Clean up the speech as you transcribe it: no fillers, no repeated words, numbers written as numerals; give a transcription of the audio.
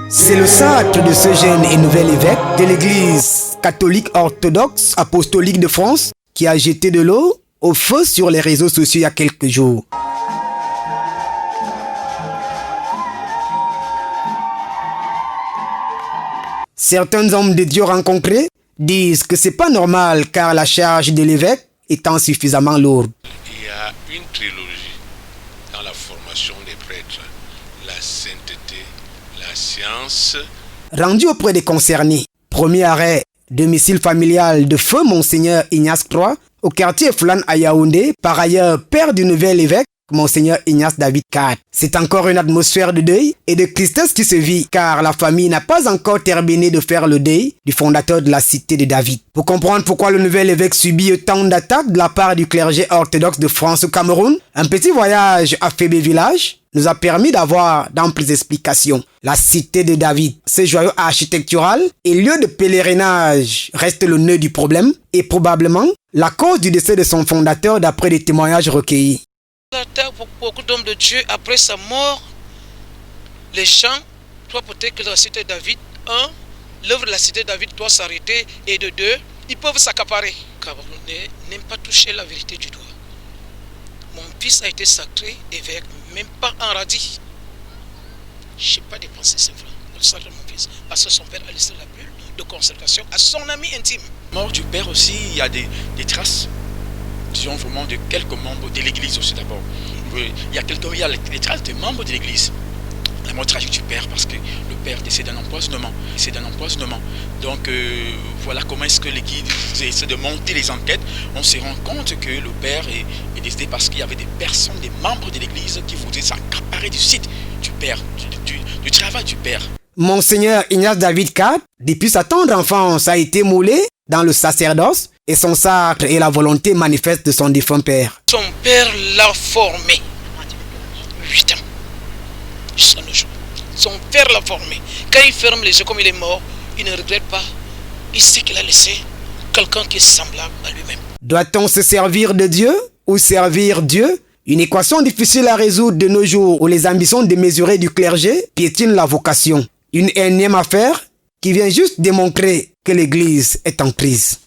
C'est le sacre de ce jeune et nouvel évêque de l'Église catholique orthodoxe apostolique de France qui a jeté de l'eau au feu sur les réseaux sociaux il y a quelques jours. Certains hommes de Dieu rencontrés disent que c'est pas normal car la charge de l'évêque étant suffisamment lourde. Il y a une trilogie dans la formation des prêtres: la sainteté, la science. Rendu auprès des concernés, premier arrêt, domicile familial de feu Monseigneur Ignace III, au quartier Flan à Yaoundé, par ailleurs père du nouvel évêque, Monseigneur Ignace David IV. C'est encore une atmosphère de deuil et de tristesse qui se vit, car la famille n'a pas encore terminé de faire le deuil du fondateur de la cité de David. Pour comprendre pourquoi le nouvel évêque subit autant d'attaques de la part du clergé orthodoxe de France au Cameroun, un petit voyage à Fébé Village nous a permis d'avoir d'amples explications. La cité de David, ce joyau architectural et lieu de pèlerinage, reste le nœud du problème et probablement la cause du décès de son fondateur d'après des témoignages recueillis. La terre pour beaucoup d'hommes de Dieu, après sa mort, les gens doivent peut-être que la cité de David, l'œuvre de la cité de David doit s'arrêter, et de deux, ils peuvent s'accaparer. Camerounais n'aiment pas toucher la vérité du doigt. Mon fils a été sacré évêque, même pas un radis. Je n'ai pas dépensé 5 francs pour le sacre de mon fils, parce que son père a laissé la bulle de consécration à son ami intime. Mort du père aussi, il y a des traces, disons vraiment de quelques membres de l'église aussi d'abord. Il y a les traces des membres de l'église. La mort tragique du père, parce que le père décède d'un empoisonnement. Donc voilà comment est-ce que l'église essaie de monter les enquêtes. On se rend compte que le père est décédé parce qu'il y avait des personnes, des membres de l'église qui voulaient s'accaparer du site du père, du travail du père. Monseigneur Ignace David IV, depuis sa tendre enfance, a été moulé dans le sacerdoce et son sacre est la volonté manifeste de son défunt père. Son père l'a formé 8 ans jusqu'à nos jours. Son père l'a formé. Quand il ferme les yeux comme il est mort, il ne regrette pas. Il sait qu'il a laissé quelqu'un qui est semblable à lui-même. Doit-on se servir de Dieu ou servir Dieu? Une équation difficile à résoudre de nos jours où les ambitions démesurées du clergé piétinent la vocation. Une énième affaire qui vient juste démontrer que l'Église est en crise.